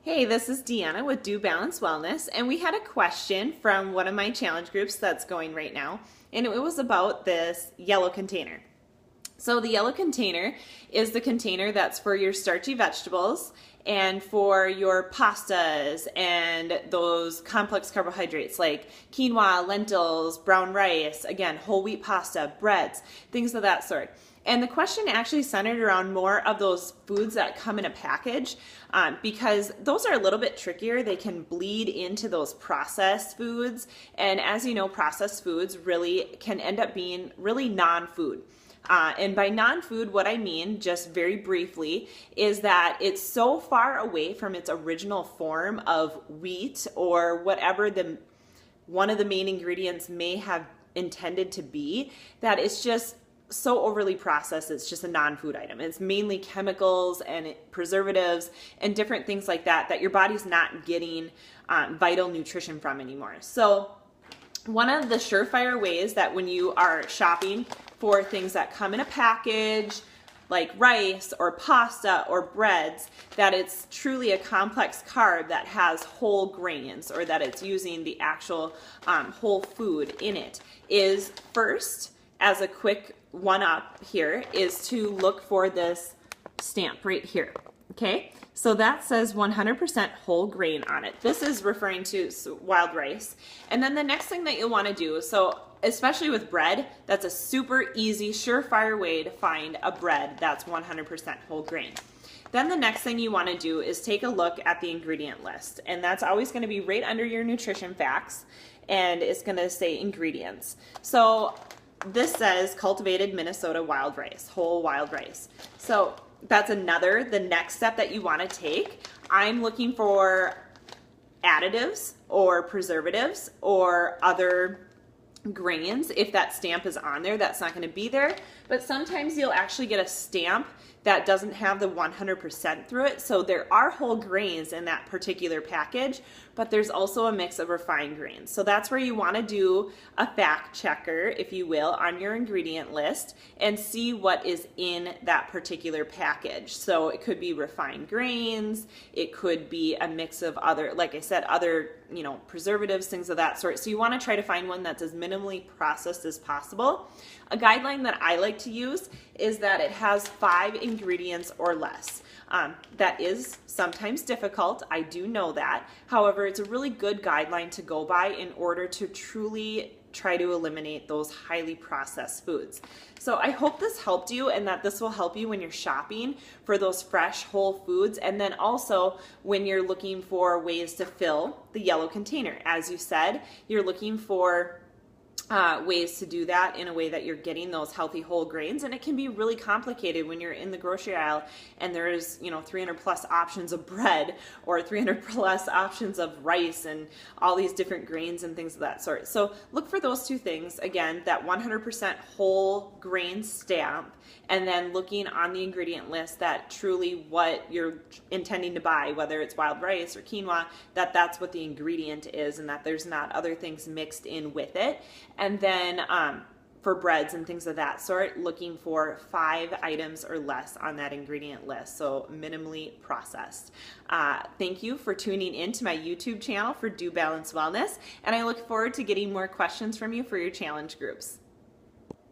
Hey, this is Deanna with Do Balance Wellness, and we had a question from one of my challenge groups that's going right now, and it was about this yellow container. So the yellow container is the container that's for your starchy vegetables and for your pastas and those complex carbohydrates like quinoa, lentils, brown rice, again, whole wheat pasta, breads, things of that sort. And the question actually centered around more of those foods that come in a package because those are a little bit trickier. They can bleed into those processed foods. And as you know, processed foods really can end up being really non-food. And by non-food, what I mean, just very briefly, is that it's so far away from its original form of wheat or whatever one of the main ingredients may have intended to be, that it's just so overly processed. It's just a non-food item. It's mainly chemicals and preservatives and different things like that your body's not getting vital nutrition from anymore. So one of the surefire ways that when you are shopping for things that come in a package, like rice or pasta or breads, that it's truly a complex carb that has whole grains or that it's using the actual whole food in it, is first, as a quick one-up here, is to look for this stamp right here. Okay, so that says 100% whole grain on it. This is referring to wild rice. And then the next thing that you'll want to do, so especially with bread, that's a super easy, surefire way to find a bread that's 100% whole grain. Then the next thing you want to do is take a look at the ingredient list. And that's always going to be right under your nutrition facts. And it's going to say ingredients. So this says cultivated Minnesota wild rice, whole wild rice. So that's the next step that you want to take. I'm looking for additives or preservatives or other grains. If that stamp is on there, that's not going to be there. But sometimes you'll actually get a stamp that doesn't have the 100% through it. So there are whole grains in that particular package, but there's also a mix of refined grains. So that's where you want to do a fact checker, if you will, on your ingredient list and see what is in that particular package. So it could be refined grains, it could be a mix of other, like I said, other, preservatives, things of that sort. So you want to try to find one that's as minimally processed as possible. A guideline that I like to use is that it has 5 ingredients or less. That is sometimes difficult, I do know that. However, it's a really good guideline to go by in order to truly try to eliminate those highly processed foods. So I hope this helped you and that this will help you when you're shopping for those fresh whole foods, and then also when you're looking for ways to fill the yellow container. As you said, you're looking for ways to do that in a way that you're getting those healthy whole grains, and it can be really complicated when you're in the grocery aisle and there's 300 plus options of bread or 300 plus options of rice and all these different grains and things of that sort. So look for those two things, again, that 100% whole grain stamp, and then looking on the ingredient list that truly what you're intending to buy, whether it's wild rice or quinoa, that's what the ingredient is and that there's not other things mixed in with it. And then for breads and things of that sort, looking for 5 items or less on that ingredient list, so minimally processed. Thank you for tuning in to my YouTube channel for Do Balance Wellness, and I look forward to getting more questions from you for your challenge groups.